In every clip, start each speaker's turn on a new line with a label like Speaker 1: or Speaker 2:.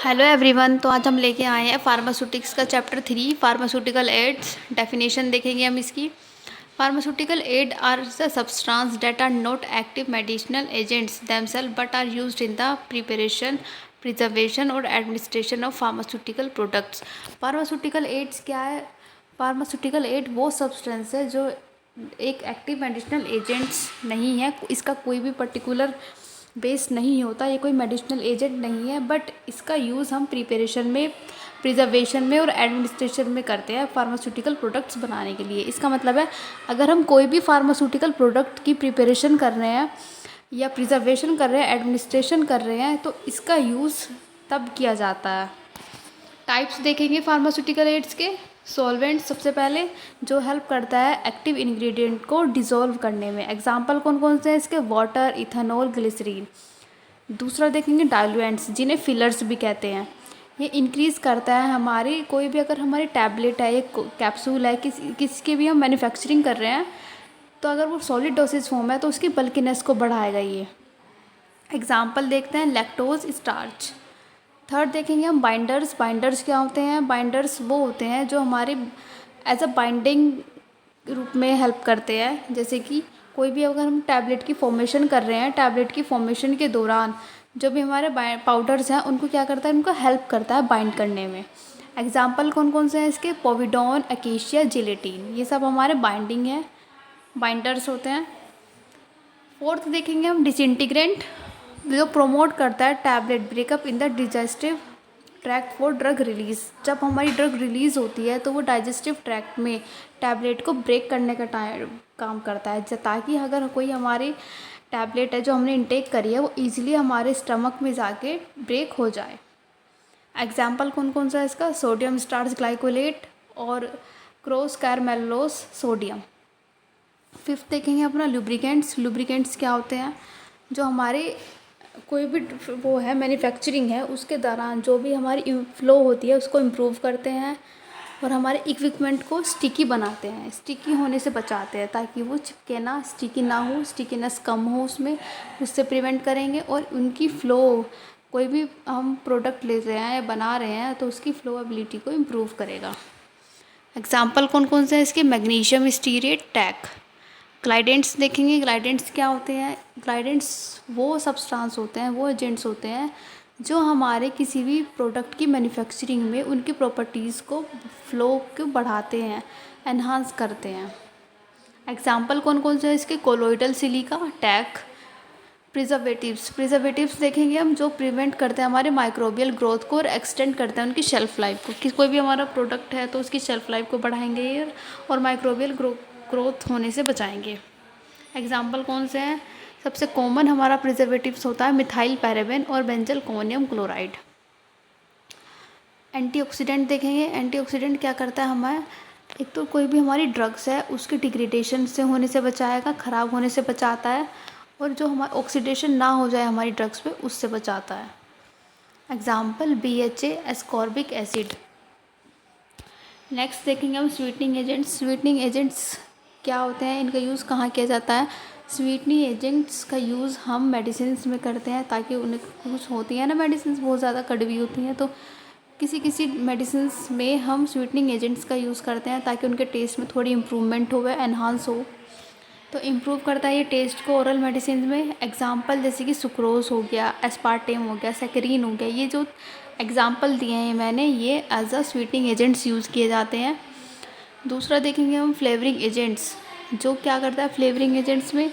Speaker 1: Hello everyone. तो आज हम लेके आए हैं फार्मास्यूटिक्स का चैप्टर 3 फार्मास्यूटिकल एड्स। डेफिनेशन देखेंगे हम इसकी। Pharmaceutical aid are the substance that are not active medicinal agents themselves but are used in the preparation, preservation और administration of pharmaceutical products. Pharmaceutical aids क्या है? फार्मास्यूटिकल एड वो substance है जो एक एक्टिव मेडिसिनल एजेंट्स नहीं है, इसका कोई भी पर्टिकुलर बेस नहीं होता, ये कोई मेडिसिनल एजेंट नहीं है, बट इसका यूज़ हम प्रिपरेशन में, प्रिजर्वेशन में और एडमिनिस्ट्रेशन में करते हैं फार्मास्यूटिकल प्रोडक्ट्स बनाने के लिए। इसका मतलब है अगर हम कोई भी फार्मास्यूटिकल प्रोडक्ट की प्रिपरेशन कर रहे हैं या प्रिजर्वेशन कर रहे हैं, एडमिनिस्ट्रेशन कर रहे हैं, तो इसका यूज़ तब किया जाता है। टाइप्स देखेंगे फार्मास्यूटिकल एड्स के। सॉल्वेंट सबसे पहले जो हेल्प करता है एक्टिव इंग्रेडिएंट को डिज़ोल्व करने में। एग्जांपल कौन कौन से हैं इसके? Water, ethanol, glycerin. दूसरा देखेंगे डाइल्यूएंट्स, जिन्हें फिलर्स भी कहते हैं। ये इंक्रीज़ करता है हमारी कोई भी, अगर हमारी टैबलेट है, एक कैप्सूल है, किसकी भी हम मैन्युफैक्चरिंग कर रहे हैं, तो अगर वो सॉलिड डोसेज फॉर्म है तो उसकी बल्कीनेस को बढ़ाएगा ये। एग्जाम्पल देखते हैं लैक्टोज, स्टार्च। थर्ड देखेंगे हम बाइंडर्स। बाइंडर्स क्या होते हैं? बाइंडर्स वो होते हैं जो हमारे एज अ बाइंडिंग रूप में हेल्प करते हैं। जैसे कि कोई भी अगर हम टैबलेट की फॉर्मेशन कर रहे हैं, टैबलेट की फॉर्मेशन के दौरान जो भी हमारे पाउडर्स हैं उनको क्या करता है? उनको हेल्प करता है बाइंड करने में। एग्जाम्पल कौन कौन से हैं इसके? पोविडॉन, अकेशिया, जिलेटिन। ये सब हमारे बाइंडिंग है, बाइंडर्स होते हैं। फोर्थ देखेंगे हम डिसइंटीग्रेंट, जो प्रमोट करता है tablet breakup in the digestive tract for drug release. जब हमारी ड्रग रिलीज़ होती है तो वो डाइजेस्टिव ट्रैक्ट में टैबलेट को ब्रेक करने का काम करता है, ताकि अगर कोई हमारी टैबलेट है जो हमने इंटेक करी है वो ईजिली हमारे स्टमक में जाके ब्रेक हो जाए। एग्जाम्पल कौन कौन सा है इसका? सोडियम स्टार्च ग्लाइकोलेट और क्रोस कैरमेलोस सोडियम। फिफ्थ देखेंगे अपना लुब्रिकेंट्स। लुब्रिकेंट्स क्या होते हैं? जो हमारे कोई भी वो है मैन्युफैक्चरिंग है उसके दौरान जो भी हमारी फ्लो होती है उसको इम्प्रूव करते हैं और हमारे इक्विपमेंट को स्टिकी बनाते हैं, स्टिकी होने से बचाते हैं ताकि वो चिपके ना, स्टिकी ना हो, स्टिकीनेस कम हो उसमें, उससे प्रिवेंट करेंगे। और उनकी फ़्लो, कोई भी हम प्रोडक्ट ले रहे हैं या बना रहे हैं तो उसकी फ्लोएबिलिटी को इम्प्रूव करेगा। एग्जाम्पल कौन कौन से हैं इसके? मैग्नीशियम स्टीरेट, टैक। ग्लाइडेंट्स देखेंगे। ग्लाइडेंट्स क्या होते हैं? ग्लाइडेंट्स वो सब्सटेंस होते हैं, वो एजेंट्स होते हैं जो हमारे किसी भी प्रोडक्ट की मैन्युफैक्चरिंग में उनकी प्रॉपर्टीज़ को, फ्लो को बढ़ाते हैं, एनहांस करते हैं। एग्जाम्पल कौन कौन से हैं इसके? कोलोइडल सिलिका, टैक। प्रिजर्वेटिव्स। प्रिजर्वेटिव्स देखेंगे हम जो प्रिवेंट करते हैं हमारे माइक्रोबियल ग्रोथ को और एक्सटेंड करते हैं उनकी शेल्फ लाइफ को। कोई भी हमारा प्रोडक्ट है तो उसकी शेल्फ लाइफ को बढ़ाएंगे ये और माइक्रोबियल ग्रोथ होने से बचाएंगे। एग्जाम्पल कौन से हैं? सबसे कॉमन हमारा प्रिजर्वेटिव्स होता है मिथाइल पैराबेन और बेंजल कोनियम क्लोराइड। एंटीऑक्सीडेंट देखेंगे। एंटीऑक्सीडेंट क्या करता है हमारे? एक तो कोई भी हमारी ड्रग्स है उसके डिग्रेडेशन से होने से बचाएगा, ख़राब होने से बचाता है, और जो हमारा ऑक्सीडेशन ना हो जाए हमारी ड्रग्स पे उससे बचाता है। Example BHA, ascorbic acid. Next देखेंगे हम स्वीटनिंग एजेंट्स। स्वीटनिंग एजेंट्स क्या होते हैं? इनका यूज़ कहाँ किया जाता है? स्वीटनिंग एजेंट्स का यूज़ हम मेडिसिन में करते हैं ताकि उन्हें, कुछ होती है ना मेडिसिन बहुत ज़्यादा कड़वी होती हैं, तो किसी किसी मेडिसिन में हम स्वीटनिंग एजेंट्स का यूज़ करते हैं ताकि उनके टेस्ट में थोड़ी इम्प्रूवमेंट हो, एनहांस हो। तो इम्प्रूव करता है ये टेस्ट को ओरल मेडिसिन में। एग्जाम्पल जैसे कि सुक्रोज हो गया, एस्पार्टेम हो गया, सैकरीन हो गया, ये जो एग्जाम्पल दिए हैं मैंने, ये as a sweetening agents use किए जाते हैं। दूसरा देखेंगे हम फ्लेवरिंग एजेंट्स। जो क्या करता है फ्लेवरिंग एजेंट्स में?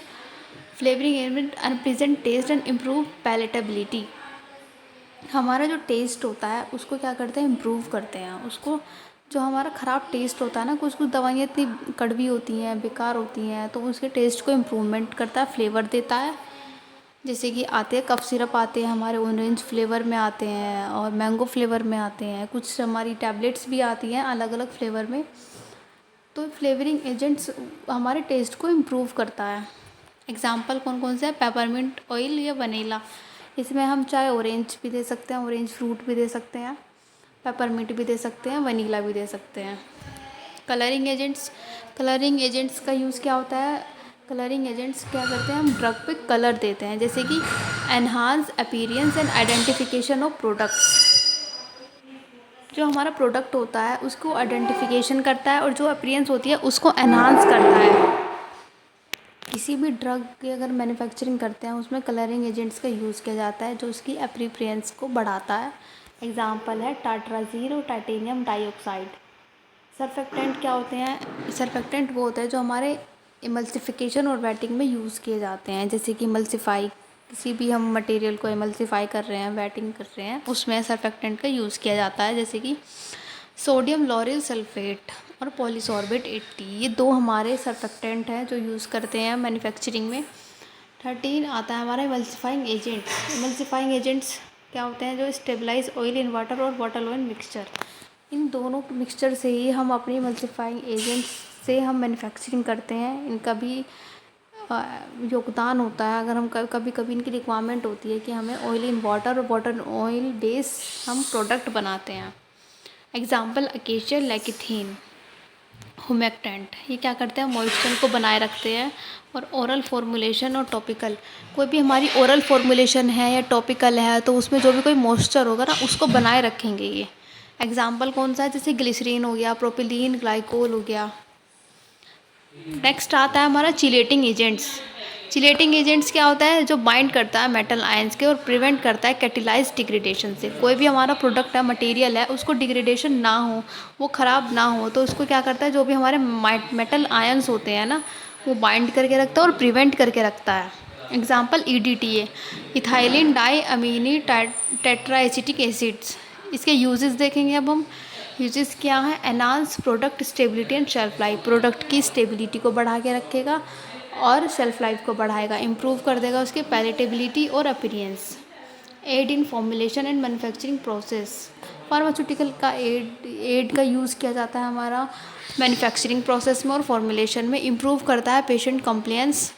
Speaker 1: Flavouring agent unpleasant taste and improve palatability. हमारा जो टेस्ट होता है उसको क्या करते हैं? इम्प्रूव करते हैं उसको। जो हमारा ख़राब टेस्ट होता है ना, कुछ कुछ दवाइयाँ इतनी कड़वी होती हैं, बेकार होती हैं, तो उसके टेस्ट को इम्प्रूवमेंट करता है, फ्लेवर देता है। जैसे कि आते हैं कफ सिरप, आते हैं हमारे ऑरेंज फ्लेवर में आते हैं और मैंगो फ्लेवर में आते हैं, कुछ हमारी टैबलेट्स भी आती हैं अलग अलग फ्लेवर में। तो फ्लेवरिंग एजेंट्स हमारे टेस्ट को इम्प्रूव करता है। एग्जाम्पल कौन कौन से हैं? पेपरमिंट ऑयल या वनीला। इसमें हम चाहे ऑरेंज भी दे सकते हैं, ऑरेंज फ्रूट भी दे सकते हैं, पेपरमिंट भी दे सकते हैं, वनीला भी दे सकते हैं। Colouring agents. कलरिंग एजेंट्स का यूज़ क्या होता है? कलरिंग एजेंट्स क्या करते हैं? हम ड्रग पे कलर देते हैं, जैसे कि enhance appearance and identification of products. जो हमारा प्रोडक्ट होता है उसको आइडेंटिफिकेशन करता है और जो अपीयरेंस होती है उसको एनहांस करता है। किसी भी ड्रग की अगर मैन्युफैक्चरिंग करते हैं उसमें कलरिंग एजेंट्स का यूज़ किया जाता है जो उसकी अपीयरेंस को बढ़ाता है। एग्जाम्पल है टाट्राजीन और टाइटेनियम डाइऑक्साइड। सरफेक्टेंट क्या होते हैं? सरफेक्टेंट वो होते हैं जो हमारे इमल्सिफिकेशन और वेटिंग में यूज़ किए जाते हैं, जैसे कि इमल्सिफाई, किसी भी हम मटेरियल को इमल्सिफाई कर रहे हैं, वेटिंग कर रहे हैं, उसमें सरफेक्टेंट का यूज़ किया जाता है, जैसे कि सोडियम लॉरेल सल्फेट और पॉलीसॉर्बेट 80। ये 2 हमारे सरफेक्टेंट हैं जो यूज़ करते हैं मैन्युफैक्चरिंग में। 13 आता है हमारा इमल्सिफाइंग एजेंट्स। इमल्सिफाइंग एजेंट्स क्या होते हैं? जो स्टेबलाइज ऑयल इन वाटर और वाटर ऑयल मिक्सचर। इन दोनों मिक्सचर से ही हम अपनी इमल्सिफाइंग एजेंट्स से हम मैन्युफैक्चरिंग करते हैं। इनका भी योगदान होता है। अगर हम कभी कभी इनकी रिक्वायरमेंट होती है कि हमें ऑयल इन वाटर और वाटर ऑयल बेस हम प्रोडक्ट बनाते हैं। Example acacia lecithin, humectant. ये क्या करते हैं? मॉइस्चर को बनाए रखते हैं। और ओरल फॉर्मुलेशन और टॉपिकल, कोई भी हमारी ओरल फॉर्मुलेशन है या टॉपिकल है तो उसमें जो भी कोई मॉइस्चर होगा ना उसको बनाए रखेंगे ये। एग्जाम्पल कौन सा है? जैसे ग्लिसरीन हो गया, प्रोपिलीन ग्लाइकोल हो गया। नेक्स्ट आता है हमारा चिलेटिंग एजेंट्स। चिलेटिंग एजेंट्स क्या होता है? जो बाइंड करता है मेटल आयंस के और प्रिवेंट करता है कैटेलाइज डिग्रेडेशन से। कोई भी हमारा प्रोडक्ट है, मटेरियल है, उसको डिग्रेडेशन ना हो, वो ख़राब ना हो, तो उसको क्या करता है? जो भी हमारे मेटल आयंस होते हैं ना वो बाइंड करके रखता है और प्रिवेंट करके रखता है। Example EDTA, ethylene diamine tetraacetic acids. इसके यूजेस देखेंगे अब हम। यूजेस क्या है? Enhance product stability and shelf life, product की स्टेबिलिटी को बढ़ा के रखेगा और शेल्फ लाइफ को बढ़ाएगा, इम्प्रूव कर देगा उसकी पैलेटेबिलिटी और appearance. Aid in formulation and manufacturing process. Pharmaceutical का एड का यूज़ किया जाता है हमारा मैन्युफैक्चरिंग प्रोसेस में और फॉर्मुलेशन में। इम्प्रूव करता है पेशेंट कंप्लायंस